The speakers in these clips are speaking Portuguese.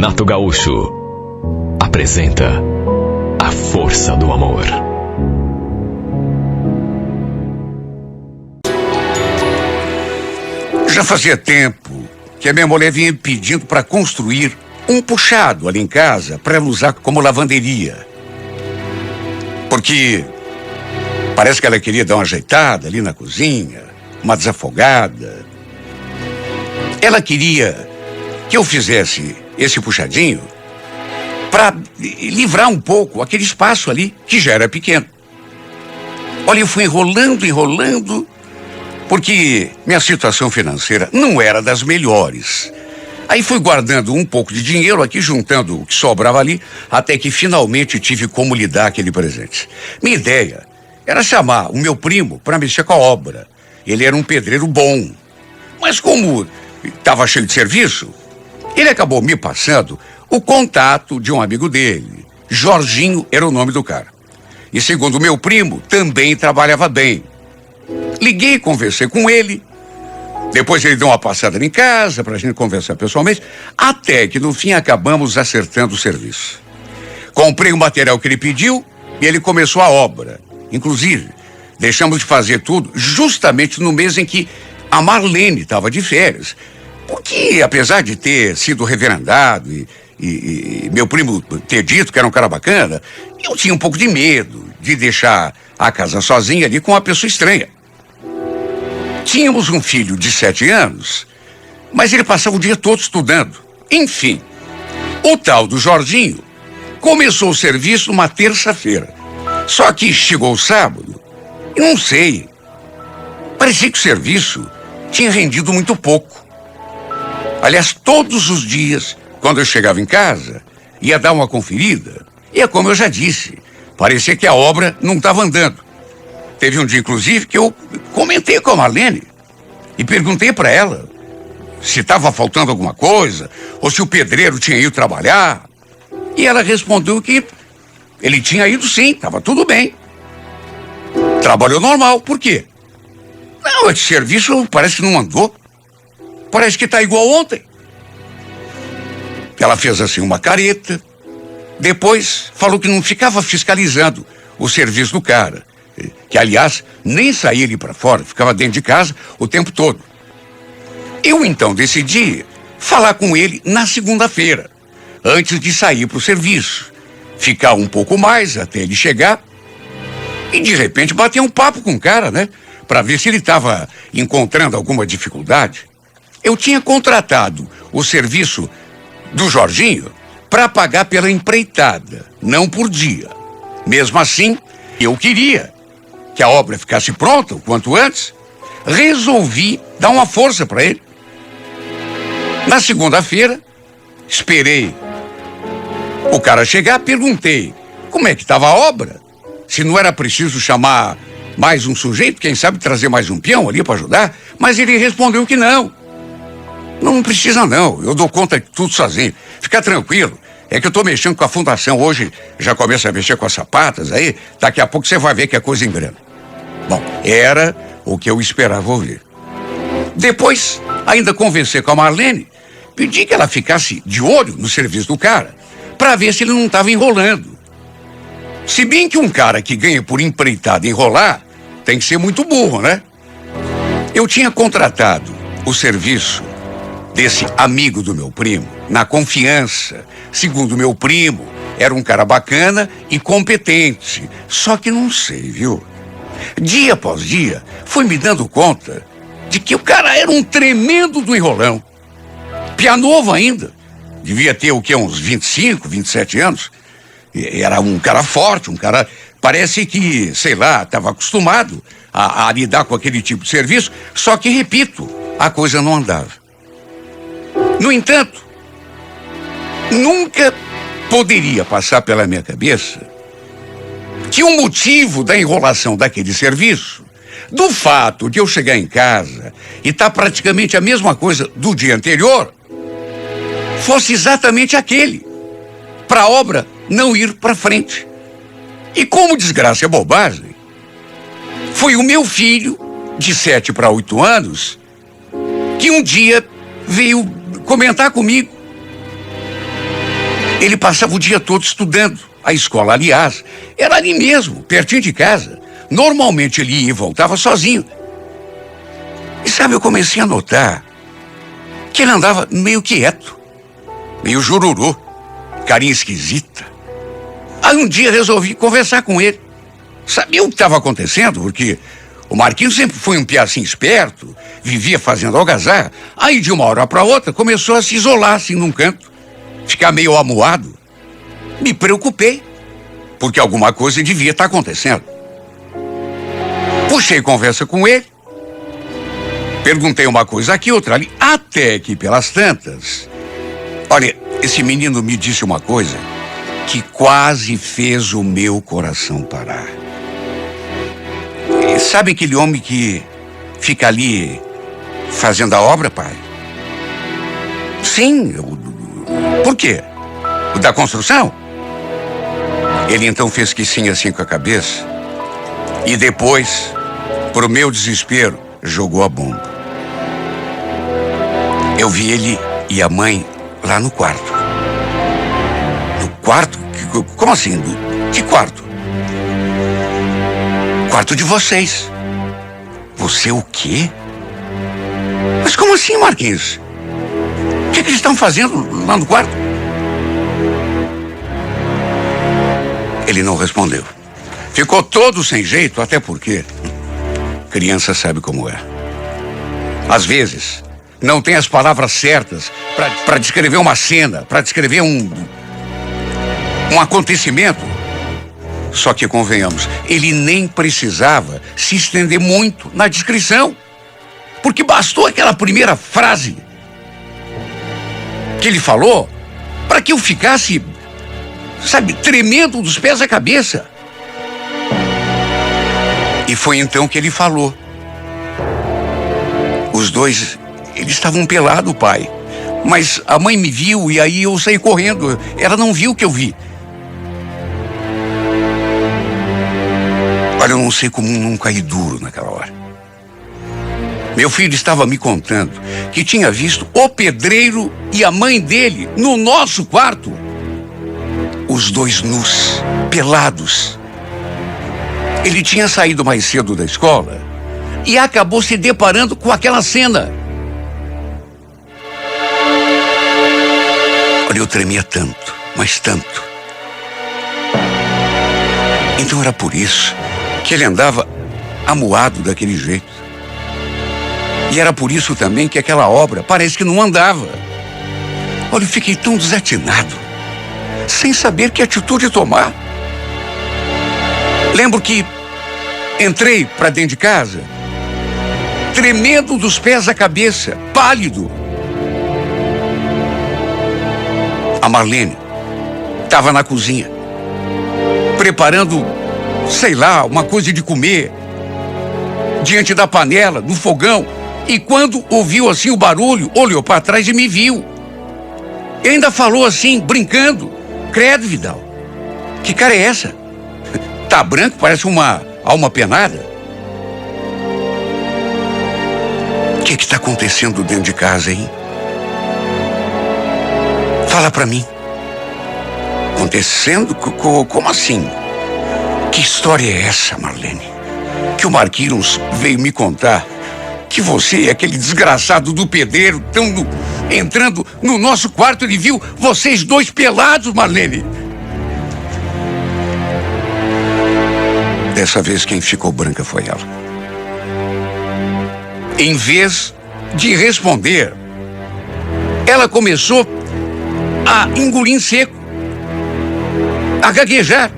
Renato Gaúcho apresenta A Força do Amor. Já fazia tempo que a minha mulher vinha me pedindo para construir um puxado ali em casa para ela usar como lavanderia. Porque parece que ela queria dar uma ajeitada ali na cozinha, uma desafogada. Ela queria que eu fizesse esse puxadinho para livrar um pouco aquele espaço ali que já era pequeno. Olha, eu fui enrolando, porque minha situação financeira não era das melhores. Aí fui guardando um pouco de dinheiro aqui, juntando o que sobrava ali, até que finalmente tive como lhe dar aquele presente. Minha ideia era chamar o meu primo para mexer com a obra. Ele era um pedreiro bom. Mas como estava cheio de serviço, ele acabou me passando o contato de um amigo dele. Jorginho era o nome do cara. E segundo meu primo, também trabalhava bem. Liguei, conversei com ele. Depois ele deu uma passada em casa pra gente conversar pessoalmente, até que no fim acabamos acertando o serviço. Comprei o material que ele pediu e ele começou a obra. Inclusive, deixamos de fazer tudo justamente no mês em que a Marlene estava de férias. Porque, apesar de ter sido reverendado e meu primo ter dito que era um cara bacana, eu tinha um pouco de medo de deixar a casa sozinha ali com uma pessoa estranha. Tínhamos um filho de 7 anos, mas ele passava o dia todo estudando. Enfim, o tal do Jorginho começou o serviço numa terça-feira. Só que chegou o sábado e não sei, parecia que o serviço tinha rendido muito pouco. Aliás, todos os dias, quando eu chegava em casa, ia dar uma conferida, e é como eu já disse, parecia que a obra não estava andando. Teve um dia, inclusive, que eu comentei com a Marlene e perguntei para ela se estava faltando alguma coisa ou se o pedreiro tinha ido trabalhar. E ela respondeu que ele tinha ido sim, estava tudo bem. Trabalhou normal, por quê? Não, esse serviço parece que não andou. Parece que está igual ontem. Ela fez assim uma careta. Depois falou que não ficava fiscalizando o serviço do cara. Que, aliás, nem saía ali para fora, ficava dentro de casa o tempo todo. Eu, então, decidi falar com ele na segunda-feira, antes de sair para o serviço. Ficar um pouco mais até ele chegar e, de repente, bater um papo com o cara, né? Para ver se ele estava encontrando alguma dificuldade. Eu tinha contratado o serviço do Jorginho para pagar pela empreitada, não por dia. Mesmo assim, eu queria que a obra ficasse pronta o quanto antes. Resolvi dar uma força para ele. Na segunda-feira, esperei o cara chegar, perguntei como é que estava a obra, se não era preciso chamar mais um sujeito, quem sabe trazer mais um peão ali para ajudar, mas ele respondeu que não. Não precisa não, eu dou conta de tudo sozinho. Fica tranquilo, é que eu tô mexendo com a fundação hoje, já começa a mexer com as sapatas, aí daqui a pouco você vai ver que a coisa engrena. Bom, era o que eu esperava ouvir. Depois, ainda conversei com a Marlene, pedi que ela ficasse de olho no serviço do cara, para ver se ele não estava enrolando. Se bem que um cara que ganha por empreitada enrolar, tem que ser muito burro, né? Eu tinha contratado o serviço desse amigo do meu primo, na confiança. Segundo meu primo, era um cara bacana e competente. Só que não sei, viu? Dia após dia, fui me dando conta de que o cara era um tremendo do enrolão. Piá novo ainda. Devia ter o quê? Uns 25, 27 anos. E era um cara forte, um cara... Parece que, sei lá, estava acostumado a lidar com aquele tipo de serviço. Só que, repito, a coisa não andava. No entanto, nunca poderia passar pela minha cabeça que o motivo da enrolação daquele serviço, do fato de eu chegar em casa e estar praticamente a mesma coisa do dia anterior, fosse exatamente aquele, para a obra não ir para frente. E como desgraça é bobagem, foi o meu filho, de 7 para 8 anos, que um dia veio comentar comigo Ele passava o dia todo estudando. A escola, aliás, era ali mesmo, pertinho de casa. Normalmente ele ia e voltava sozinho. E sabe, eu comecei a notar que ele andava meio quieto, meio jururu, carinha esquisita. Aí um dia resolvi conversar com ele. Sabia o que estava acontecendo, porque o Marquinhos sempre foi um piá assim esperto, vivia fazendo algazarra. Aí de uma hora para outra começou a se isolar assim num canto, ficar meio amuado. Me preocupei, porque alguma coisa devia estar acontecendo. Puxei conversa com ele, perguntei uma coisa aqui, outra ali, até que pelas tantas. Olha, esse menino me disse uma coisa que quase fez o meu coração parar. E sabe aquele homem que fica ali fazendo a obra, pai? Sim. Por quê? O da construção? Ele então fez que sim assim com a cabeça e depois, pro meu desespero, jogou a bomba. Eu vi ele e a mãe lá no quarto. No quarto? Como assim? Que quarto? Quarto de vocês. Você o quê? Mas como assim, Marquinhos? O que eles estão fazendo lá no quarto? Ele não respondeu. Ficou todo sem jeito, até porque criança sabe como é. Às vezes, não tem as palavras certas para descrever uma cena, para descrever um acontecimento. Só que, convenhamos, ele nem precisava se estender muito na descrição. Porque bastou aquela primeira frase que ele falou para que eu ficasse, sabe, tremendo dos pés à cabeça. E foi então que ele falou. Os dois, eles estavam pelados, pai. Mas a mãe me viu e aí eu saí correndo. Ela não viu o que eu vi. Olha, eu não sei como não caí duro naquela hora. Meu filho estava me contando que tinha visto o pedreiro e a mãe dele no nosso quarto. Os dois nus, pelados. Ele tinha saído mais cedo da escola e acabou se deparando com aquela cena. Olha, eu tremia tanto, mas tanto. Então era por isso que ele andava amuado daquele jeito. E era por isso também que aquela obra parece que não andava. Olha, eu fiquei tão desatinado, sem saber que atitude tomar. Lembro que entrei para dentro de casa, tremendo dos pés à cabeça, pálido. A Marlene estava na cozinha, preparando, sei lá, uma coisa de comer, diante da panela, no fogão. E quando ouviu assim o barulho, olhou para trás e me viu. E ainda falou assim, brincando: credo, Vidal, que cara é essa? Tá branco, parece uma alma penada. O que está acontecendo dentro de casa, hein? Fala pra mim. Acontecendo? Como assim? Que história é essa, Marlene? Que o Marquinhos veio me contar que você e aquele desgraçado do pedreiro estão entrando no nosso quarto. Ele viu vocês dois pelados, Marlene. Dessa vez quem ficou branca foi ela. Em vez de responder, ela começou a engolir em seco, a gaguejar.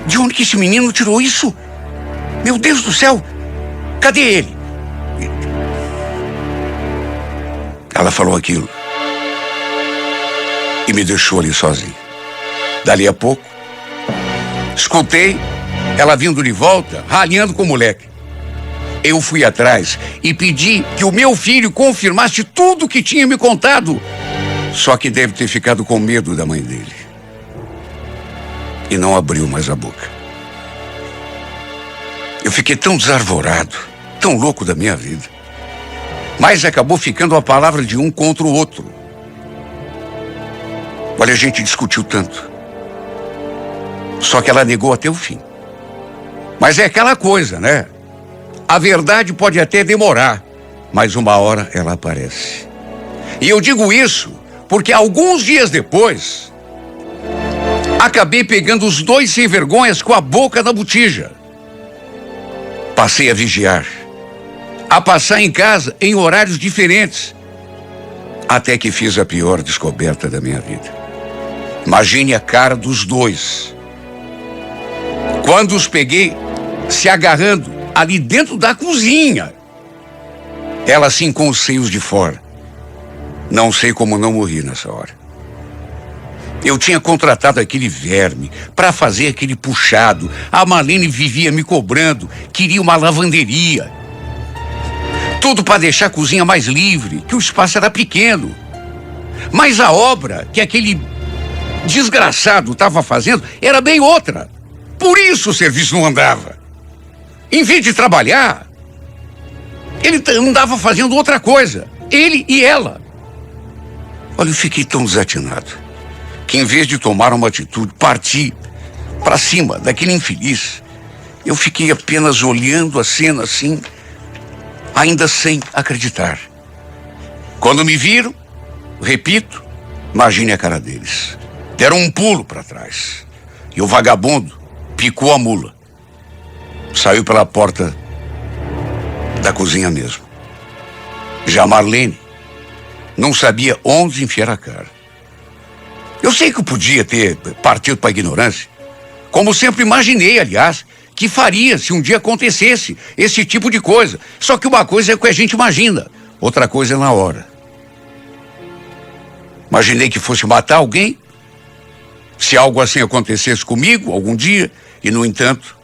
De onde que esse menino tirou isso? Meu Deus do céu, cadê ele? Ela falou aquilo e me deixou ali sozinho. Dali a pouco, escutei ela vindo de volta, ralhando com o moleque. Eu fui atrás e pedi que o meu filho confirmasse tudo que tinha me contado. Só que deve ter ficado com medo da mãe dele. E não abriu mais a boca. Eu fiquei tão desarvorado, tão louco da minha vida. Mas acabou ficando a palavra de um contra o outro. Olha, a gente discutiu tanto. Só que ela negou até o fim. Mas é aquela coisa, né? A verdade pode até demorar, mas uma hora ela aparece. E eu digo isso porque alguns dias depois, acabei pegando os dois sem vergonhas com a boca na botija. Passei a vigiar, a passar em casa em horários diferentes, até que fiz a pior descoberta da minha vida. Imagine a cara dos dois quando os peguei se agarrando ali dentro da cozinha. Ela assim com os seios de fora. Não sei como não morri nessa hora. Eu tinha contratado aquele verme para fazer aquele puxado. A Marlene vivia me cobrando, queria uma lavanderia. Tudo para deixar a cozinha mais livre, que o espaço era pequeno. Mas a obra que aquele desgraçado estava fazendo era bem outra. Por isso o serviço não andava. Em vez de trabalhar, ele andava fazendo outra coisa. Ele e ela. Olha, eu fiquei tão desatinado que em vez de tomar uma atitude, partir para cima daquele infeliz, eu fiquei apenas olhando a cena assim, ainda sem acreditar. Quando me viram, repito, imagine a cara deles. Deram um pulo para trás e o vagabundo picou a mula. Saiu pela porta da cozinha mesmo. Já Marlene não sabia onde enfiar a cara. Eu sei que eu podia ter partido para a ignorância, como sempre imaginei, aliás, que faria se um dia acontecesse esse tipo de coisa. Só que uma coisa é o que a gente imagina, outra coisa é na hora. Imaginei que fosse matar alguém, se algo assim acontecesse comigo algum dia, e no entanto,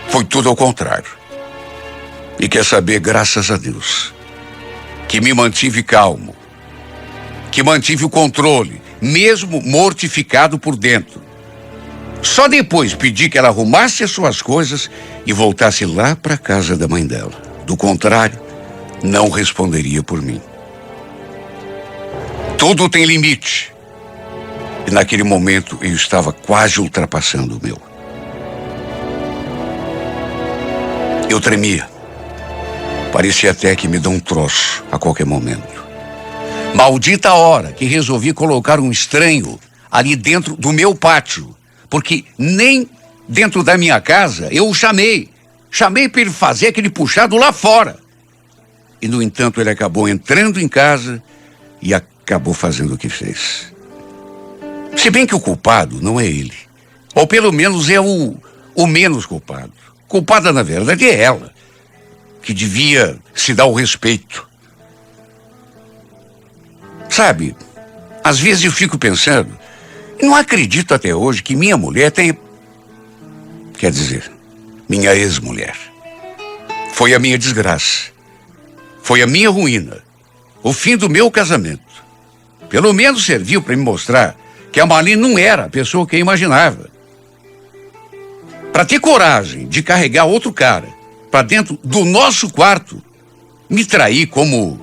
foi tudo ao contrário. E quer saber, graças a Deus, que me mantive calmo, que mantive o controle, mesmo mortificado por dentro. Só depois pedi que ela arrumasse as suas coisas e voltasse lá para a casa da mãe dela. Do contrário, não responderia por mim. Tudo tem limite. E naquele momento eu estava quase ultrapassando o meu. Eu tremia. Parecia até que me dá um troço a qualquer momento. Maldita hora que resolvi colocar um estranho ali dentro do meu pátio. Porque nem dentro da minha casa eu o chamei. Chamei para ele fazer aquele puxado lá fora. E, no entanto, ele acabou entrando em casa e acabou fazendo o que fez. Se bem que o culpado não é ele. Ou pelo menos é o menos culpado. Culpada, na verdade, é ela, que devia se dar o respeito. Sabe, às vezes eu fico pensando, e não acredito até hoje que minha mulher tenha... Quer dizer, minha ex-mulher. Foi a minha desgraça. Foi a minha ruína. O fim do meu casamento. Pelo menos serviu para me mostrar que a Marlene não era a pessoa que eu imaginava. Para ter coragem de carregar outro cara para dentro do nosso quarto, me trair como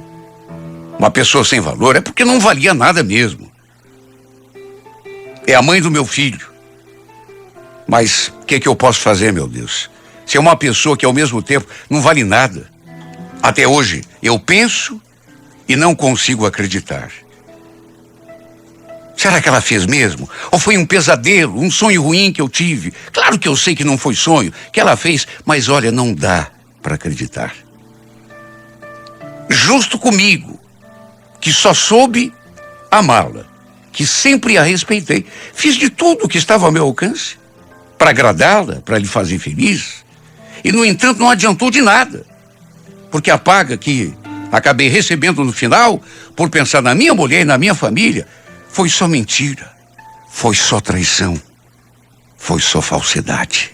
uma pessoa sem valor, é porque não valia nada mesmo. É a mãe do meu filho. Mas o que eu posso fazer, meu Deus? Se é uma pessoa que ao mesmo tempo não vale nada. Até hoje eu penso e não consigo acreditar. Será que ela fez mesmo? Ou foi um pesadelo, um sonho ruim que eu tive? Claro que eu sei que não foi sonho, que ela fez, mas olha, não dá para acreditar. Justo comigo, que só soube amá-la, que sempre a respeitei. Fiz de tudo que estava ao meu alcance para agradá-la, para lhe fazer feliz. E, no entanto, não adiantou de nada. Porque a paga que acabei recebendo no final, por pensar na minha mulher e na minha família, foi só mentira, foi só traição, foi só falsidade.